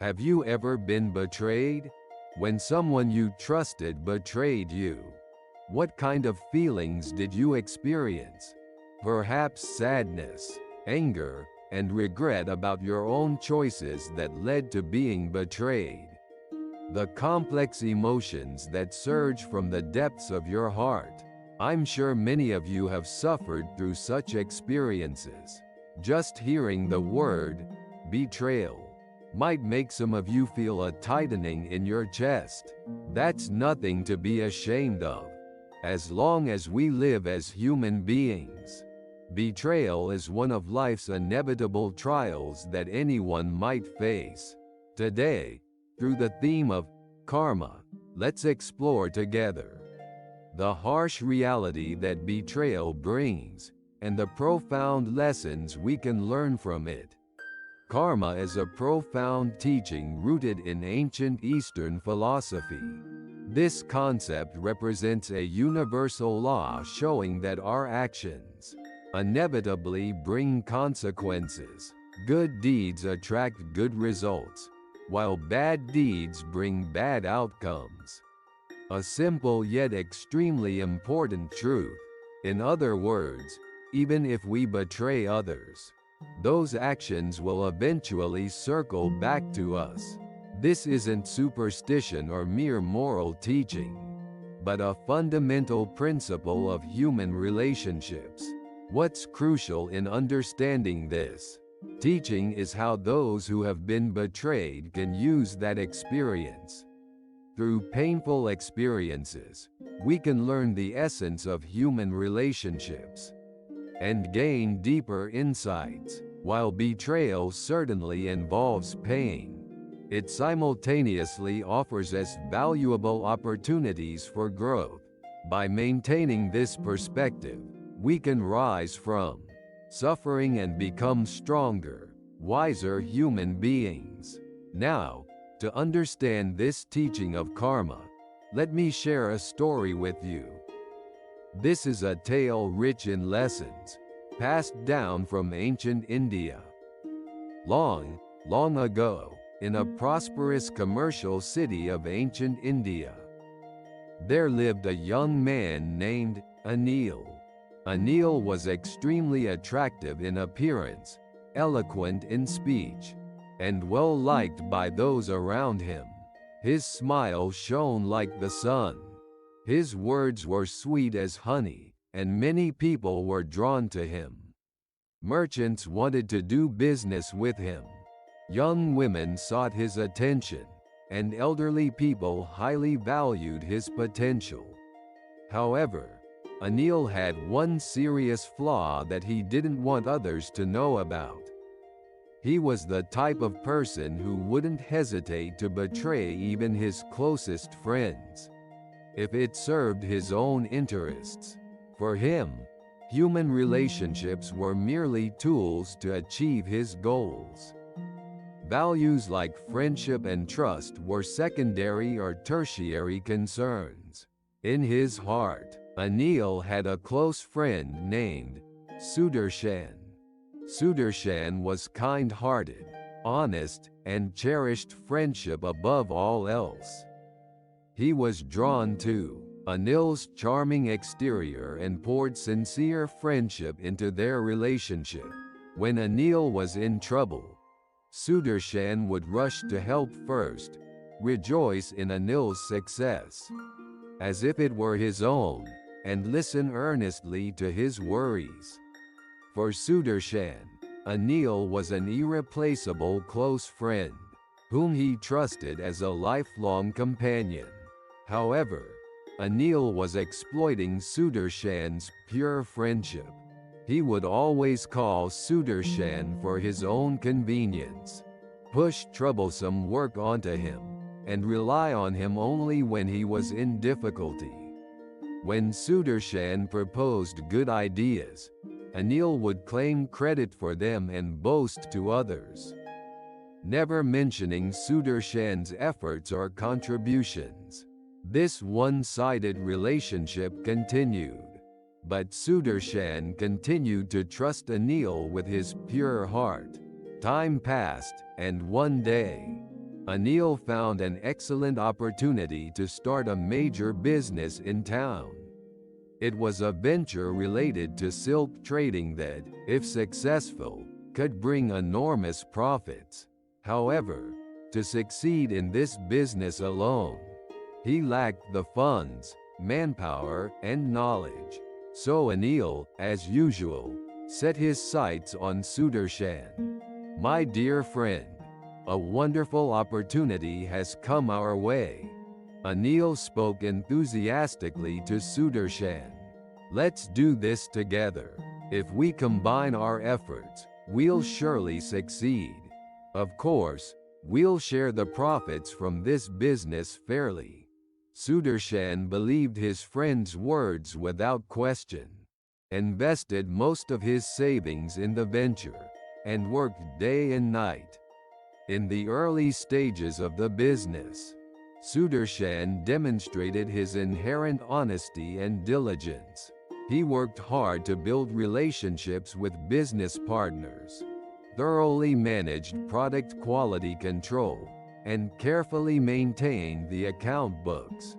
Have you ever been betrayed? When someone you trusted betrayed you, what kind of feelings did you experience? Perhaps sadness, anger, and regret about your own choices that led to being betrayed. The complex emotions that surge from the depths of your heart. I'm sure many of you have suffered through such experiences. Just hearing the word, betrayal, might make some of you feel a tightening in your chest. That's nothing to be ashamed of. As long as we live as human beings, betrayal is one of life's inevitable trials that anyone might face. Today, through the theme of karma, let's explore together the harsh reality that betrayal brings and the profound lessons we can learn from it. Karma is a profound teaching rooted in ancient Eastern philosophy. This concept represents a universal law showing that our actions inevitably bring consequences. Good deeds attract good results, while bad deeds bring bad outcomes. A simple yet extremely important truth. In other words, even if we betray others, those actions will eventually circle back to us. This isn't superstition or mere moral teaching, but a fundamental principle of human relationships. What's crucial in understanding this teaching is how those who have been betrayed can use that experience. Through painful experiences, we can learn the essence of human relationships and gain deeper insights. While betrayal certainly involves pain, it simultaneously offers us valuable opportunities for growth. By maintaining this perspective, we can rise from suffering and become stronger, wiser human beings. Now, to understand this teaching of karma, let me share a story with you. This is a tale rich in lessons, passed down from ancient India. Long, long ago, in a prosperous commercial city of ancient India, there lived a young man named Anil. Anil was extremely attractive in appearance, eloquent in speech, and well liked by those around him. His smile shone like the sun. His words were sweet as honey, and many people were drawn to him. Merchants wanted to do business with him. Young women sought his attention, and elderly people highly valued his potential. However, Anil had one serious flaw that he didn't want others to know about. He was the type of person who wouldn't hesitate to betray even his closest friends, if it served his own interests. For him, human relationships were merely tools to achieve his goals. Values like friendship and trust were secondary or tertiary concerns. In his heart, Anil had a close friend named Sudarshan. Sudarshan was kind-hearted, honest, and cherished friendship above all else. He was drawn to Anil's charming exterior and poured sincere friendship into their relationship. When Anil was in trouble, Sudarshan would rush to help first, rejoice in Anil's success, as if it were his own, and listen earnestly to his worries. For Sudarshan, Anil was an irreplaceable close friend, whom he trusted as a lifelong companion. However, Anil was exploiting Sudarshan's pure friendship. He would always call Sudarshan for his own convenience, push troublesome work onto him, and rely on him only when he was in difficulty. When Sudarshan proposed good ideas, Anil would claim credit for them and boast to others, never mentioning Sudarshan's efforts or contributions. This one-sided relationship continued, but Sudarshan continued to trust Anil with his pure heart. Time passed, and one day, Anil found an excellent opportunity to start a major business in town. It was a venture related to silk trading that, if successful, could bring enormous profits. However, to succeed in this business alone, he lacked the funds, manpower, and knowledge. So Anil, as usual, set his sights on Sudarshan. "My dear friend, a wonderful opportunity has come our way." Anil spoke enthusiastically to Sudarshan. "Let's do this together. If we combine our efforts, we'll surely succeed. Of course, we'll share the profits from this business fairly." Sudarshan believed his friend's words without question, invested most of his savings in the venture, and worked day and night. In the early stages of the business, Sudarshan demonstrated his inherent honesty and diligence. He worked hard to build relationships with business partners, thoroughly managed product quality control, and carefully maintained the account books.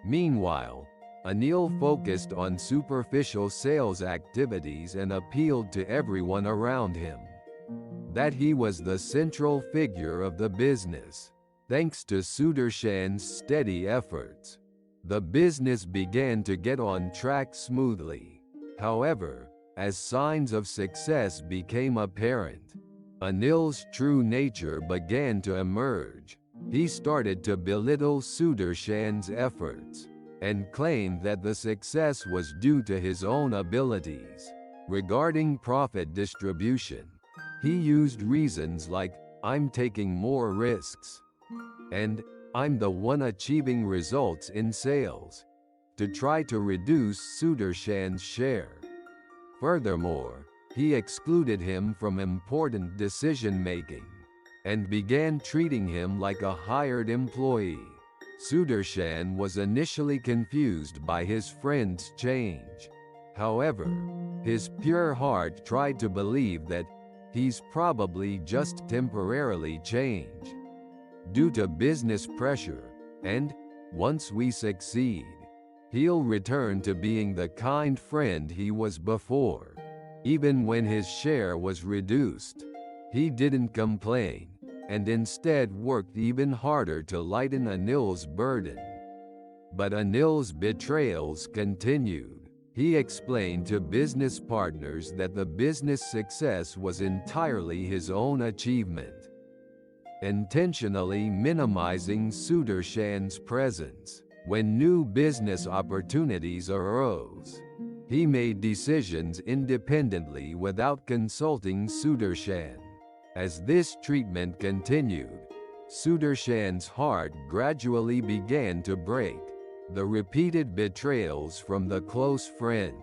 Meanwhile, Anil focused on superficial sales activities and appealed to everyone around him that he was the central figure of the business. Thanks to Sudarshan's steady efforts, the business began to get on track smoothly. However, as signs of success became apparent, Anil's true nature began to emerge. He started to belittle Sudarshan's efforts and claimed that the success was due to his own abilities. Regarding profit distribution, he used reasons like, "I'm taking more risks," and "I'm the one achieving results in sales," to try to reduce Sudarshan's share. Furthermore, he excluded him from important decision-making and began treating him like a hired employee. Sudarshan was initially confused by his friend's change. However, his pure heart tried to believe that he's probably just temporarily changed due to business pressure, and, once we succeed, he'll return to being the kind friend he was before. Even when his share was reduced, he didn't complain, and instead worked even harder to lighten Anil's burden. But Anil's betrayals continued. He explained to business partners that the business success was entirely his own achievement, intentionally minimizing Sudarshan's presence. When new business opportunities arose, he made decisions independently without consulting Sudarshan. As this treatment continued, Sudarshan's heart gradually began to break. The repeated betrayals from the close friend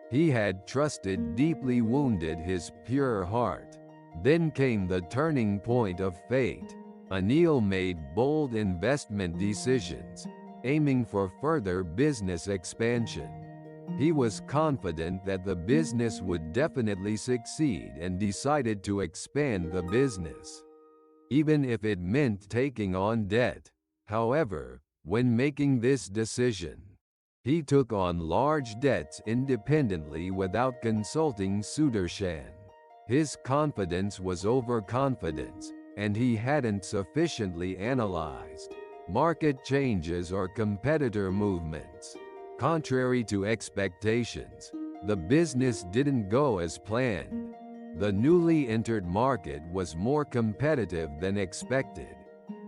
he had trusted deeply wounded his pure heart. Then came the turning point of fate. Anil made bold investment decisions, aiming for further business expansion. He was confident that the business would definitely succeed and decided to expand the business, even if it meant taking on debt. However, when making this decision, he took on large debts independently without consulting Sudarshan. His confidence was overconfidence, and he hadn't sufficiently analyzed market changes or competitor movements. Contrary to expectations, the business didn't go as planned. The newly entered market was more competitive than expected,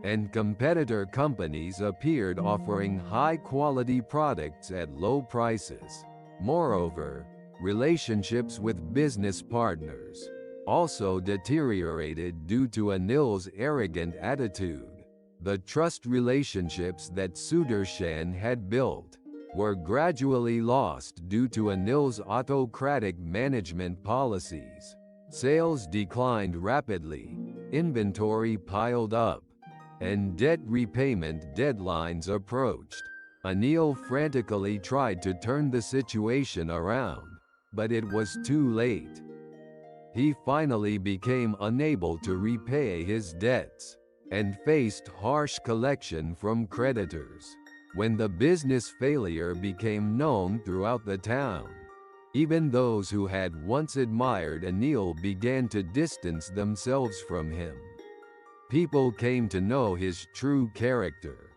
and competitor companies appeared offering high-quality products at low prices. Moreover, relationships with business partners also deteriorated due to Anil's arrogant attitude. The trust relationships that Sudarshan had built were gradually lost due to Anil's autocratic management policies. Sales declined rapidly, inventory piled up, and debt repayment deadlines approached. Anil frantically tried to turn the situation around, but it was too late. He finally became unable to repay his debts. and faced harsh collection from creditors. When the business failure became known throughout the town, even those who had once admired Anil began to distance themselves from him. People came to know his true character.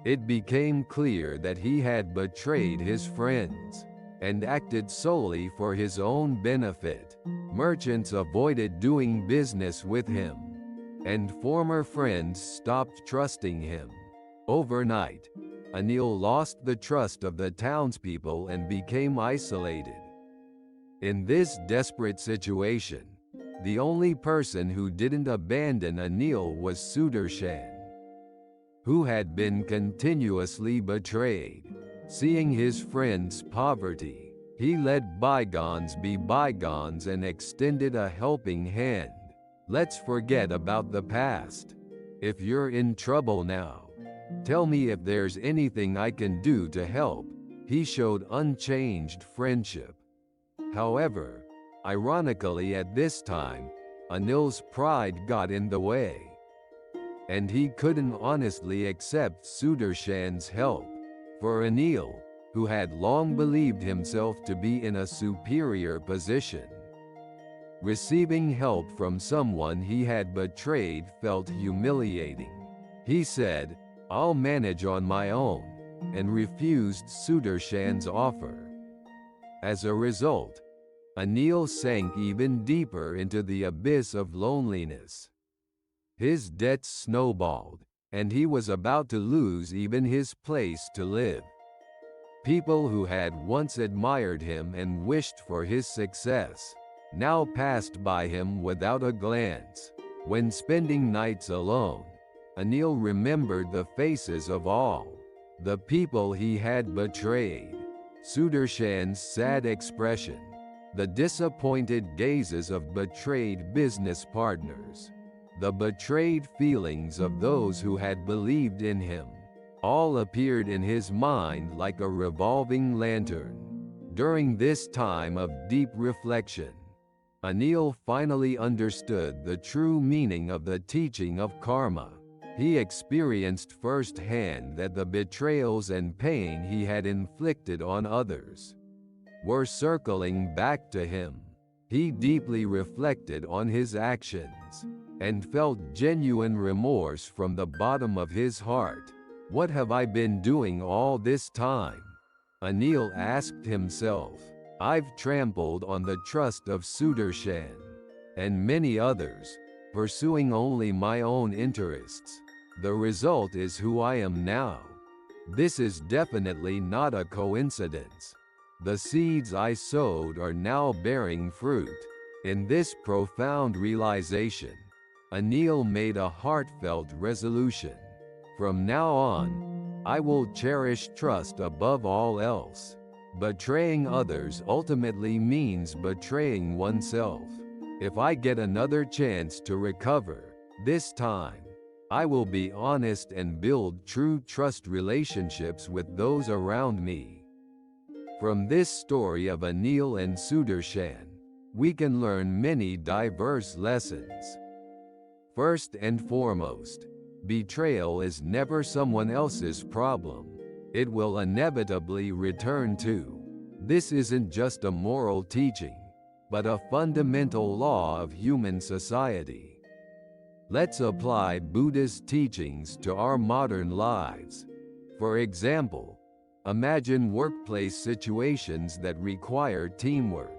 It became clear that he had betrayed his friends and acted solely for his own benefit. Merchants avoided doing business with him, and former friends stopped trusting him. Overnight, Anil lost the trust of the townspeople and became isolated. In this desperate situation, the only person who didn't abandon Anil was Sudarshan, who had been continuously betrayed. Seeing his friend's poverty, he let bygones be bygones and extended a helping hand. Let's forget about the past. If you're in trouble now, tell me if there's anything I can do to help. He showed unchanged friendship. However, ironically at this time, Anil's pride got in the way, and he couldn't honestly accept Sudarshan's help. For Anil, who had long believed himself to be in a superior position, receiving help from someone he had betrayed felt humiliating. He said, "I'll manage on my own," and refused Sudarshan's offer. As a result, Anil sank even deeper into the abyss of loneliness. His debts snowballed, and he was about to lose even his place to live. People who had once admired him and wished for his success now passed by him without a glance. When spending nights alone, Anil remembered the faces of all the people he had betrayed. Sudarshan's sad expression, the disappointed gazes of betrayed business partners, the betrayed feelings of those who had believed in him, all appeared in his mind like a revolving lantern. During this time of deep reflection, Anil finally understood the true meaning of the teaching of karma. He experienced firsthand that the betrayals and pain he had inflicted on others were circling back to him. He deeply reflected on his actions and felt genuine remorse from the bottom of his heart. What have I been doing all this time? Anil asked himself. I've trampled on the trust of Sudarshan and many others, pursuing only my own interests. The result is who I am now. This is definitely not a coincidence. The seeds I sowed are now bearing fruit. In this profound realization, Anil made a heartfelt resolution. From now on, I will cherish trust above all else. Betraying others ultimately means betraying oneself. If I get another chance to recover, this time, I will be honest and build true trust relationships with those around me. From this story of Anil and Sudarshan, we can learn many diverse lessons. First and foremost, betrayal is never someone else's problem. It will inevitably return to. This isn't just a moral teaching, but a fundamental law of human society. Let's apply Buddhist teachings to our modern lives. For example, imagine workplace situations that require teamwork.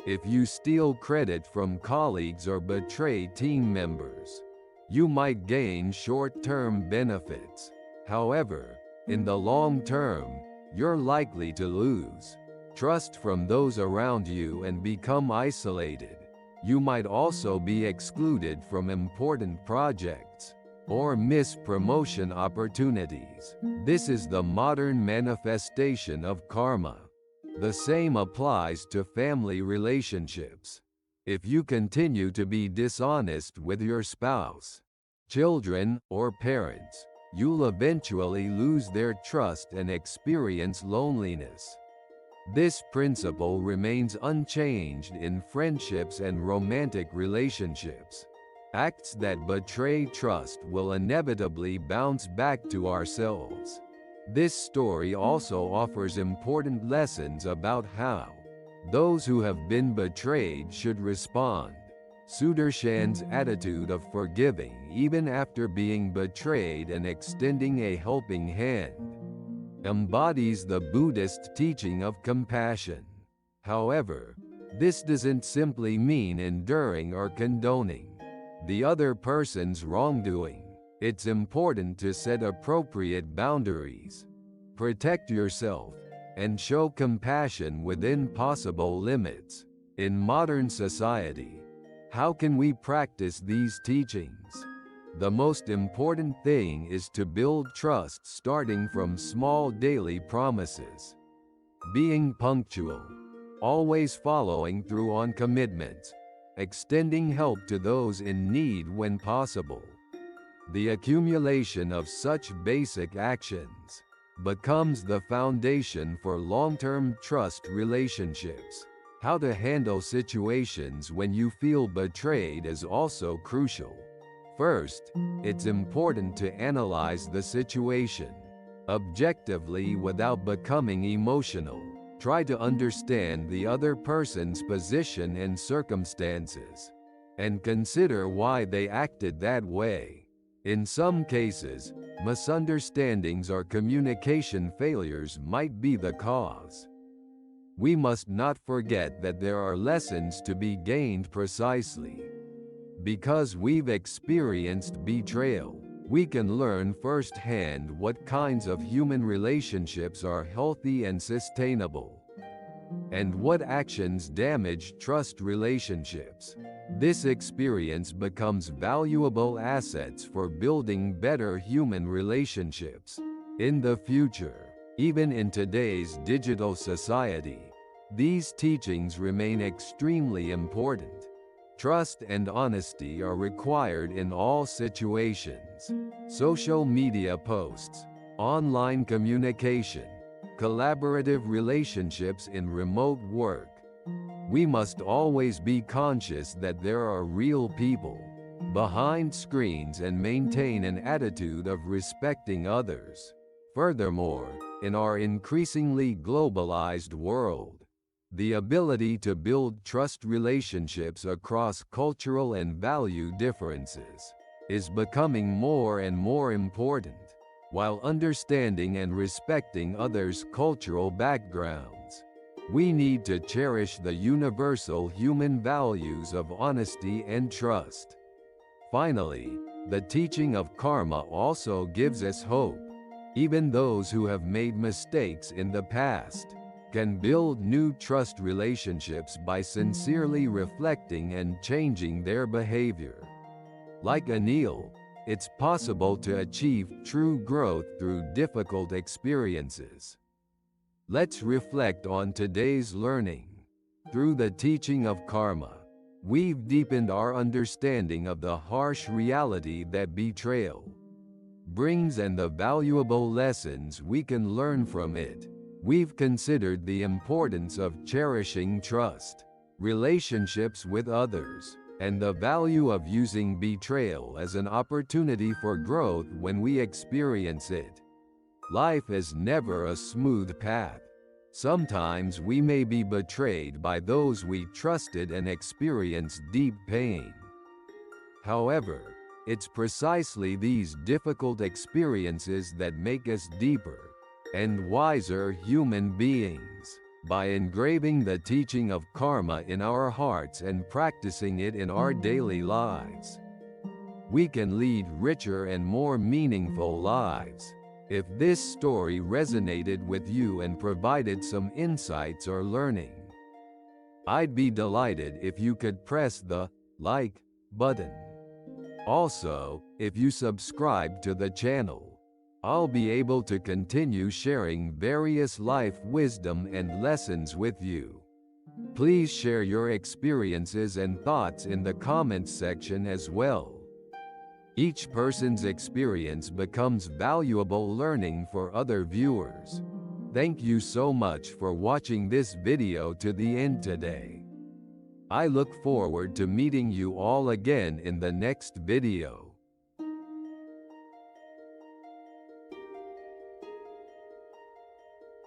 If you steal credit from colleagues or betray team members, you might gain short-term benefits. However, in the long term, you're likely to lose trust from those around you and become isolated. You might also be excluded from important projects or miss promotion opportunities. This is the modern manifestation of karma. The same applies to family relationships. If you continue to be dishonest with your spouse, children, or parents, you'll eventually lose their trust and experience loneliness. This principle remains unchanged in friendships and romantic relationships. Acts that betray trust will inevitably bounce back to ourselves. This story also offers important lessons about how those who have been betrayed should respond. Sudarshan's attitude of forgiving even after being betrayed and extending a helping hand embodies the Buddhist teaching of compassion. However, this doesn't simply mean enduring or condoning the other person's wrongdoing. It's important to set appropriate boundaries, protect yourself, and show compassion within possible limits. In modern society, how can we practice these teachings? The most important thing is to build trust starting from small daily promises. Being punctual, always following through on commitments, extending help to those in need when possible. The accumulation of such basic actions becomes the foundation for long-term trust relationships. How to handle situations when you feel betrayed is also crucial. First, it's important to analyze the situation objectively without becoming emotional. Try to understand the other person's position and circumstances, and consider why they acted that way. In some cases, misunderstandings or communication failures might be the cause. We must not forget that there are lessons to be gained precisely because we've experienced betrayal. We can learn firsthand what kinds of human relationships are healthy and sustainable, and what actions damage trust relationships. This experience becomes valuable assets for building better human relationships in the future. Even in today's digital society, these teachings remain extremely important. Trust and honesty are required in all situations. Social media posts, online communication, collaborative relationships in remote work. We must always be conscious that there are real people behind screens and maintain an attitude of respecting others. Furthermore, in our increasingly globalized world, the ability to build trust relationships across cultural and value differences is becoming more and more important. While understanding and respecting others' cultural backgrounds, we need to cherish the universal human values of honesty and trust. Finally, the teaching of karma also gives us hope. Even those who have made mistakes in the past can build new trust relationships by sincerely reflecting and changing their behavior. Like Anil, it's possible to achieve true growth through difficult experiences. Let's reflect on today's learning. Through the teaching of karma, we've deepened our understanding of the harsh reality that betrayal brings and the valuable lessons we can learn from it. We've considered the importance of cherishing trust, relationships with others, and the value of using betrayal as an opportunity for growth when we experience it. Life is never a smooth path. Sometimes we may be betrayed by those we trusted and experience deep pain. However, it's precisely these difficult experiences that make us deeper and wiser human beings. By engraving the teaching of karma in our hearts and practicing it in our daily lives, we can lead richer and more meaningful lives. If this story resonated with you and provided some insights or learning, I'd be delighted if you could press the like button. Also, if you subscribe to the channel, I'll be able to continue sharing various life wisdom and lessons with you. Please share your experiences and thoughts in the comments section as well. Each person's experience becomes valuable learning for other viewers. Thank you so much for watching this video to the end today. I look forward to meeting you all again in the next video.